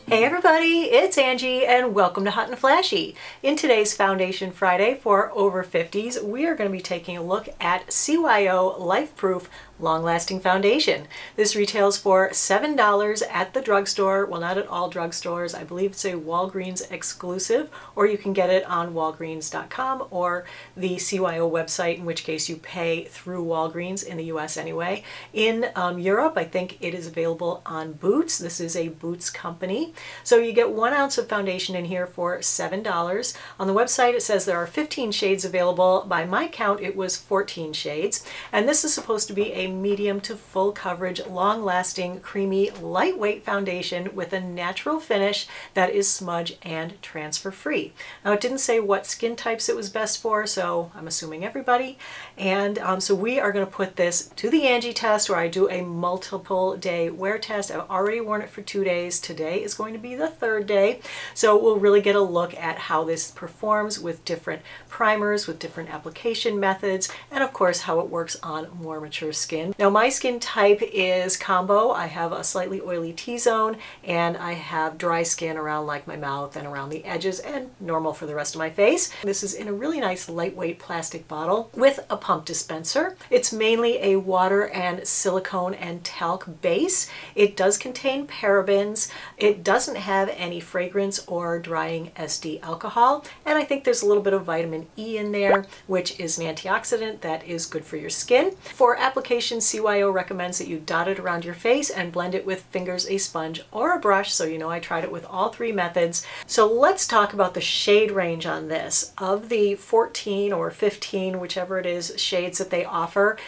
Hey everybody, it's Angie and welcome to Hot and Flashy. In today's Foundation Friday for over 50s, we are going to be taking a look at CYO Lifeproof Long-Lasting Foundation. This retails for $7 at the drugstore. Well, not at all drugstores. I believe it's a Walgreens exclusive, or you can get it on walgreens.com or the CYO website, in which case you pay through Walgreens in the US anyway. In Europe, I think it is available on Boots. This is a Boots company. So you get 1 ounce of foundation in here for $7. On the website it says there are 15 shades available. By my count it was 14 shades. And this is supposed to be a medium to full coverage, long-lasting, creamy, lightweight foundation with a natural finish that is smudge and transfer free. Now it didn't say what skin types it was best for, so I'm assuming everybody. And so we are going to put this to the Angie test, where I do a multiple day wear test. I've already worn it for 2 days. Today is going to be the 3rd day. So we'll really get a look at how this performs with different primers, with different application methods, and of course how it works on more mature skin. Now my skin type is combo. I have a slightly oily T-zone and I have dry skin around like my mouth and around the edges, and normal for the rest of my face. This is in a really nice lightweight plastic bottle with a pump dispenser. It's mainly a water and silicone and talc base. It does contain parabens. It doesn't have any fragrance or drying SD alcohol, and I think there's a little bit of vitamin E in there, which is an antioxidant that is good for your skin. For application, CYO recommends that you dot it around your face and blend it with fingers, a sponge, or a brush, so you know I tried it with all 3 methods. So let's talk about the shade range on this. Of the 14 or 15, whichever it is, shades that they offer,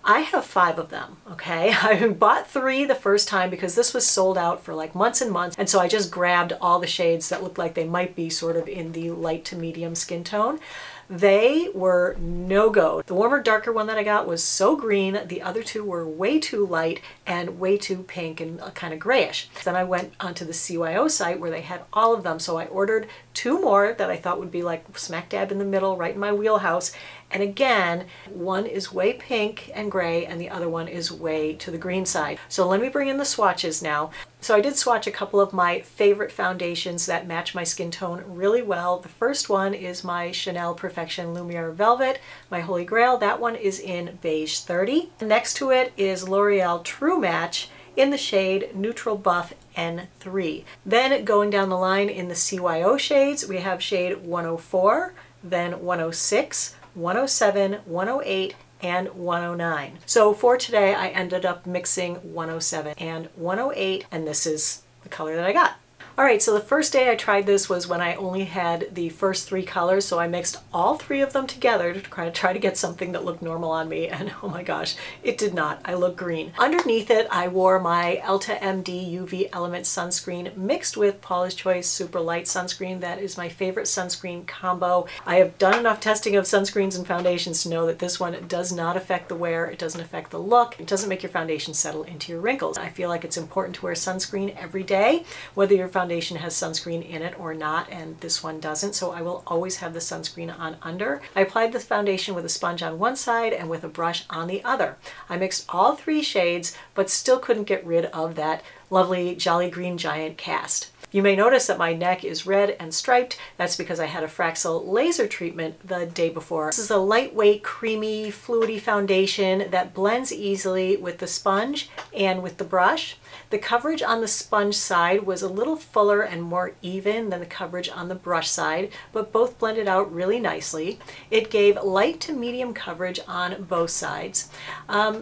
I have 5 of them, okay? I bought 3 the first time because this was sold out for like months and months, and so I just grabbed all the shades that looked like they might be sort of in the light to medium skin tone. They were no-go. The warmer, darker one that I got was so green. The other 2 were way too light and way too pink and kind of grayish. Then I went onto the CYO site where they had all of them, so I ordered 2 more that I thought would be like smack dab in the middle, right in my wheelhouse. And again, one is way pink and gray and the other one is way to the green side. So let me bring in the swatches now. So I did swatch a couple of my favorite foundations that match my skin tone really well. The first one is my Chanel Perfection Lumiere Velvet, my holy grail. That one is in beige 30. Next to it is L'Oreal True Match in the shade Neutral Buff N3. Then going down the line in the CYO shades, we have shade 104, then 106, 107, 108, and 109. So for today I ended up mixing 107 and 108, and this is the color that I got. Alright, so the first day I tried this was when I only had the first 3 colors, so I mixed all 3 of them together to try to get something that looked normal on me, and oh my gosh, it did not. I look green. Underneath it, I wore my Elta MD UV Element sunscreen mixed with Paula's Choice Super Light sunscreen. That is my favorite sunscreen combo. I have done enough testing of sunscreens and foundations to know that this one does not affect the wear, it doesn't affect the look, it doesn't make your foundation settle into your wrinkles. I feel like it's important to wear sunscreen every day, whether your foundation has sunscreen in it or not, and this one doesn't, so I will always have the sunscreen on under. I applied the foundation with a sponge on one side and with a brush on the other. I mixed all 3 shades but still couldn't get rid of that lovely Jolly Green Giant cast. You may notice that my neck is red and striped. That's because I had a Fraxel laser treatment the day before. This is a lightweight, creamy, fluidy foundation that blends easily with the sponge and with the brush. The coverage on the sponge side was a little fuller and more even than the coverage on the brush side, but both blended out really nicely. It gave light to medium coverage on both sides.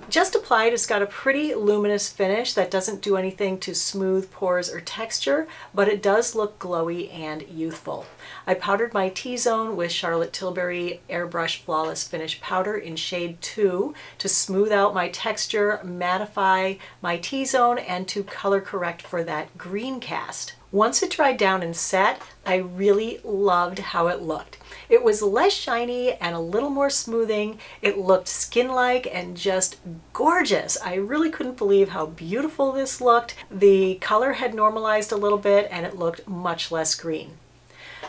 Just applied, it's got a pretty luminous finish that doesn't do anything to smooth pores or texture, but it does look glowy and youthful. I powdered my T-zone with Charlotte Tilbury Airbrush Flawless Finish Powder in shade 2 to smooth out my texture, mattify my T-zone, and to color correct for that green cast. Once it dried down and set, I really loved how it looked. It was less shiny and a little more smoothing. It looked skin-like and just gorgeous. I really couldn't believe how beautiful this looked. The color had normalized a little bit and it looked much less green.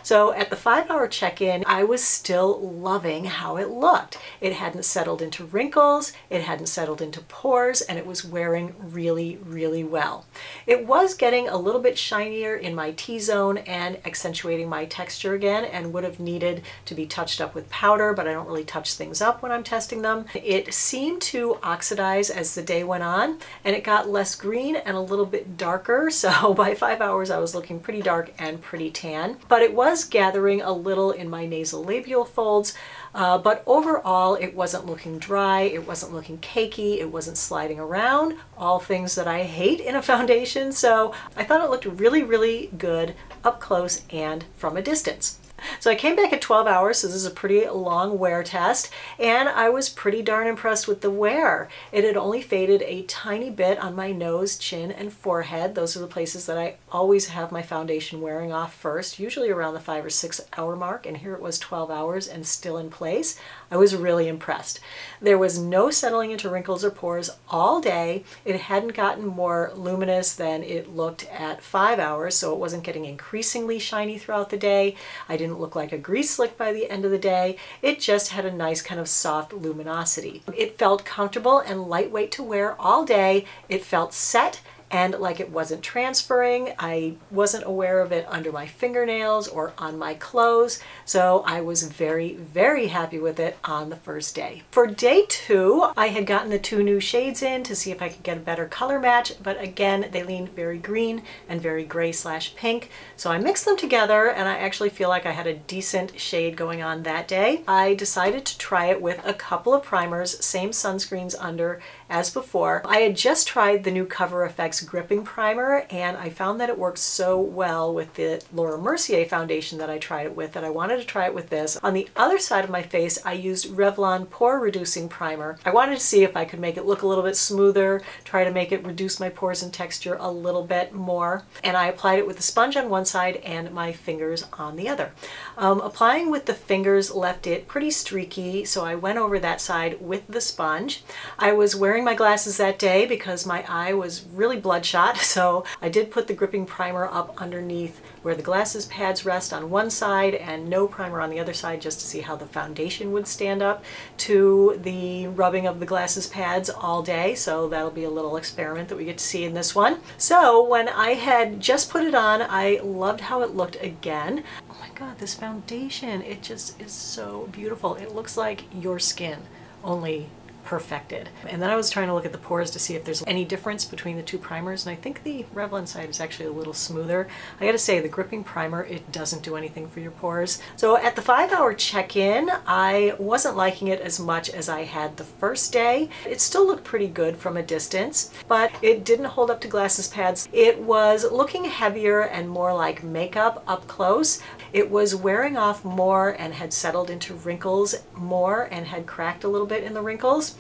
So at the 5-hour check-in, I was still loving how it looked. It hadn't settled into wrinkles, it hadn't settled into pores, and it was wearing really, really well. It was getting a little bit shinier in my T-zone and accentuating my texture again, and would have needed to be touched up with powder, but I don't really touch things up when I'm testing them. It seemed to oxidize as the day went on, and it got less green and a little bit darker. So by 5 hours, I was looking pretty dark and pretty tan, but it was gathering a little in my nasolabial folds. But overall, it wasn't looking dry, it wasn't looking cakey, it wasn't sliding around, all things that I hate in a foundation. So I thought it looked really, really good up close and from a distance. So I came back at 12 hours, so this is a pretty long wear test, and I was pretty darn impressed with the wear. It had only faded a tiny bit on my nose, chin, and forehead. Those are the places that I always have my foundation wearing off first, usually around the 5 or 6 hour mark, and here it was 12 hours and still in place. I was really impressed. There was no settling into wrinkles or pores all day. It hadn't gotten more luminous than it looked at 5 hours, so it wasn't getting increasingly shiny throughout the day. I didn't look like a grease slick by the end of the day. It just had a nice kind of soft luminosity. It felt comfortable and lightweight to wear all day. It felt set and like it wasn't transferring. I wasn't aware of it under my fingernails or on my clothes, so I was very, very happy with it on the first day. For day 2, I had gotten the 2 new shades in to see if I could get a better color match, but again, they leaned very green and very gray/pink, so I mixed them together, and I actually feel like I had a decent shade going on that day. I decided to try it with a couple of primers, same sunscreens under as before. I had just tried the new Cover FX gripping primer, and I found that it works so well with the Laura Mercier foundation that I tried it with that I wanted to try it with this. On the other side of my face, I used Revlon pore reducing primer. I wanted to see if I could make it look a little bit smoother, try to make it reduce my pores and texture a little bit more, and I applied it with the sponge on one side and my fingers on the other. Applying with the fingers left it pretty streaky, so I went over that side with the sponge. I was wearing my glasses that day because my eye was really bloodshot, so I did put the gripping primer up underneath where the glasses pads rest on one side and no primer on the other side, just to see how the foundation would stand up to the rubbing of the glasses pads all day. So that'll be a little experiment that we get to see in this one. So when I had just put it on, I loved how it looked again. Oh my God, this foundation, it just is so beautiful. It looks like your skin, only perfected. And then I was trying to look at the pores to see if there's any difference between the 2 primers, and I think the Revlon side is actually a little smoother. I gotta say, the gripping primer, it doesn't do anything for your pores. So at the 5-hour check-in, I wasn't liking it as much as I had the first day. It still looked pretty good from a distance, but it didn't hold up to glasses pads. It was looking heavier and more like makeup up close. It was wearing off more and had settled into wrinkles more and had cracked a little bit in the wrinkles.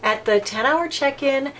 At the 10-hour check-in,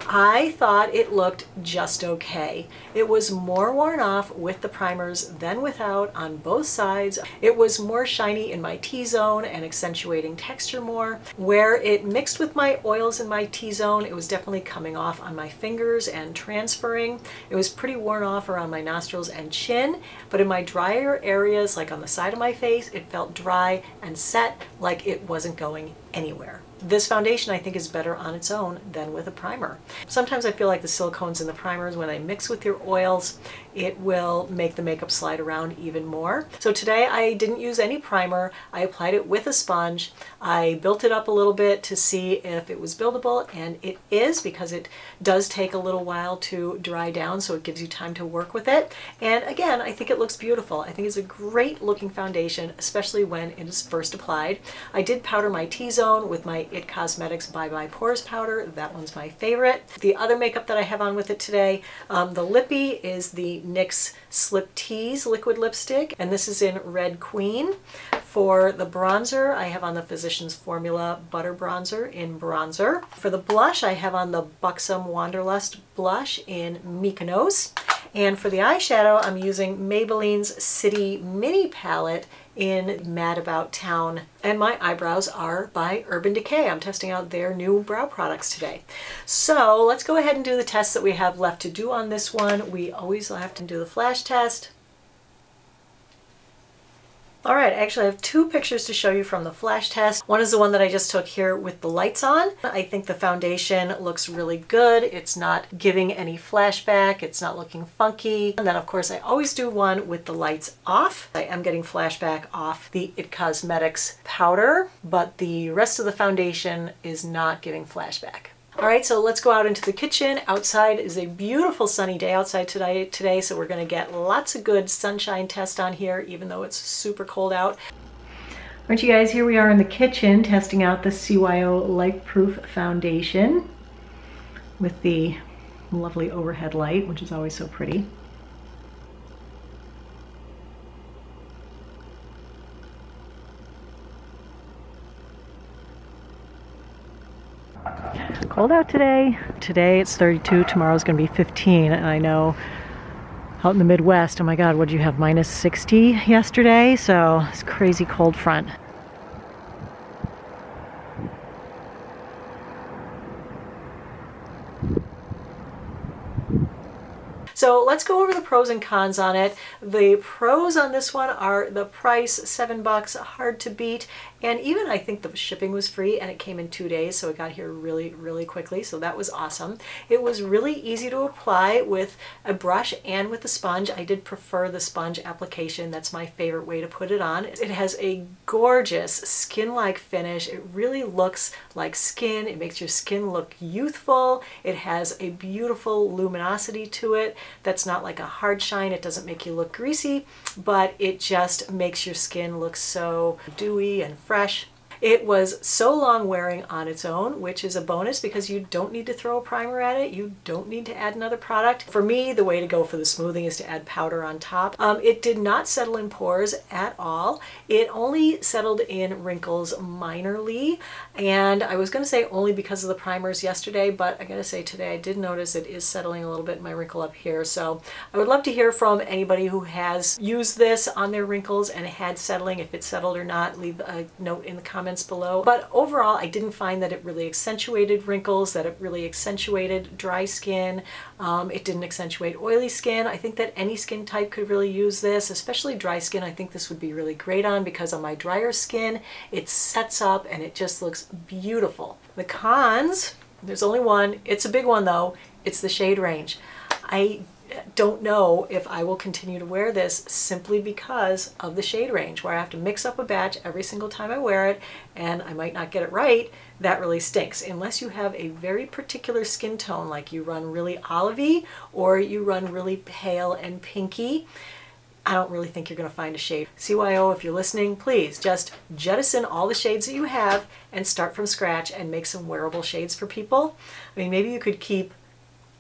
I thought it looked just okay. It was more worn off with the primers than without on both sides. It was more shiny in my T-zone and accentuating texture more. Where it mixed with my oils in my T-zone, it was definitely coming off on my fingers and transferring. It was pretty worn off around my nostrils and chin, but in my drier areas, like on the side of my face, it felt dry and set, like it wasn't going anywhere. This foundation I think is better on its own than with a primer. Sometimes I feel like the silicones in the primers, when they mix with your oils, it will make the makeup slide around even more. So today I didn't use any primer. I applied it with a sponge. I built it up a little bit to see if it was buildable, and it is, because it does take a little while to dry down, so it gives you time to work with it. And again, I think it looks beautiful. I think it's a great looking foundation, especially when it is first applied. I did powder my T-zone with my IT Cosmetics Bye Bye Pores powder. That one's my favorite. The other makeup that I have on with it today, the lippy, is the NYX Slip Tease liquid lipstick, and this is in Red Queen. For the bronzer, I have on the Physicians Formula Butter Bronzer in Bronzer. For the blush, I have on the Buxom Wanderlust blush in Mykonos. And for the eyeshadow, I'm using Maybelline's City Mini Palette in Mad About Town. And my eyebrows are by Urban Decay. I'm testing out their new brow products today. So let's go ahead and do the tests that we have left to do on this one. We always have to do the flash test. All right, actually I have two pictures to show you from the flash test. One is the one that I just took here with the lights on. I think the foundation looks really good. It's not giving any flashback. It's not looking funky. And then of course I always do one with the lights off. I am getting flashback off the It Cosmetics powder, but the rest of the foundation is not giving flashback. All right, so let's go out into the kitchen. Outside is a beautiful sunny day outside today, so we're going to get lots of good sunshine test on here, even though it's super cold out. All right, you guys, here we are in the kitchen testing out the CYO Lifeproof foundation with the lovely overhead light, which is always so pretty. Cold out today. Today it's 32, tomorrow's gonna be 15, and I know out in the Midwest, oh my God, what did you have, minus 60 yesterday? So it's crazy cold front. So let's go over the pros and cons on it. The pros on this one are the price, $7, hard to beat. And even I think the shipping was free and it came in 2 days, so it got here really, really quickly. So that was awesome. It was really easy to apply with a brush and with the sponge. I did prefer the sponge application. That's my favorite way to put it on. It has a gorgeous skin-like finish. It really looks like skin. It makes your skin look youthful. It has a beautiful luminosity to it. That's not like a hard shine. It doesn't make you look greasy, but it just makes your skin look so dewy and fresh. It was so long wearing on its own, which is a bonus because you don't need to throw a primer at it. You don't need to add another product. For me, the way to go for the smoothing is to add powder on top. It did not settle in pores at all. It only settled in wrinkles minorly. And I was going to say only because of the primers yesterday, but I gotta say today I did notice it is settling a little bit in my wrinkle up here. So I would love to hear from anybody who has used this on their wrinkles and had settling. If it settled or not, leave a note in the comments below. But overall, I didn't find that it really accentuated wrinkles, that it really accentuated dry skin. It didn't accentuate oily skin. I think that any skin type could really use this, especially dry skin. I think this would be really great on because on my drier skin, it sets up and it just looks beautiful. The cons, there's only one. It's a big one though. It's the shade range. I don't know if I will continue to wear this simply because of the shade range, where I have to mix up a batch every single time I wear it and I might not get it right. That really stinks. Unless you have a very particular skin tone, like you run really olivey or you run really pale and pinky, I don't really think you're going to find a shade. CYO, if you're listening, please just jettison all the shades that you have and start from scratch and make some wearable shades for people. I mean, maybe you could keep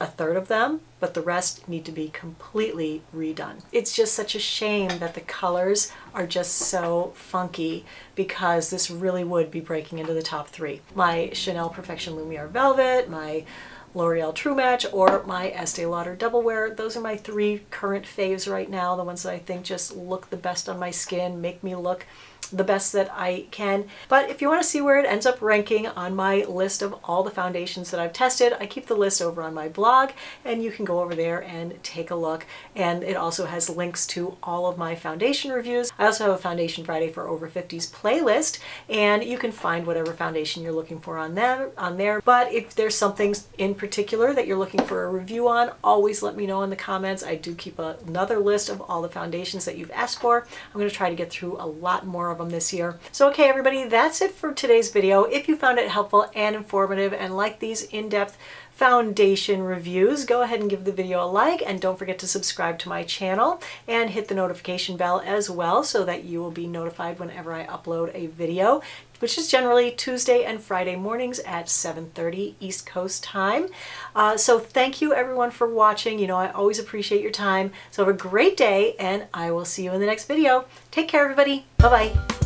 a third of them, but the rest need to be completely redone. It's just such a shame that the colors are just so funky because this really would be breaking into the top 3. My Chanel Perfection Lumiere Velvet, my L'Oreal True Match, or my Estee Lauder Double Wear. Those are my 3 current faves right now, the ones that I think just look the best on my skin, make me look the best that I can. But if you want to see where it ends up ranking on my list of all the foundations that I've tested, I keep the list over on my blog and you can go over there and take a look. And it also has links to all of my foundation reviews. I also have a Foundation Friday for Over 50s playlist, and you can find whatever foundation you're looking for on there. But if there's something in particular that you're looking for a review on, always let me know in the comments. I do keep another list of all the foundations that you've asked for. I'm going to try to get through a lot more of them this year. So okay, everybody, that's it for today's video. If you found it helpful and informative and like these in-depth foundation reviews, go ahead and give the video a like, and don't forget to subscribe to my channel and hit the notification bell as well so that you will be notified whenever I upload a video, which is generally Tuesday and Friday mornings at 7:30 East Coast time. So thank you everyone for watching. You know, I always appreciate your time. So have a great day and I will see you in the next video. Take care, everybody. Bye-bye.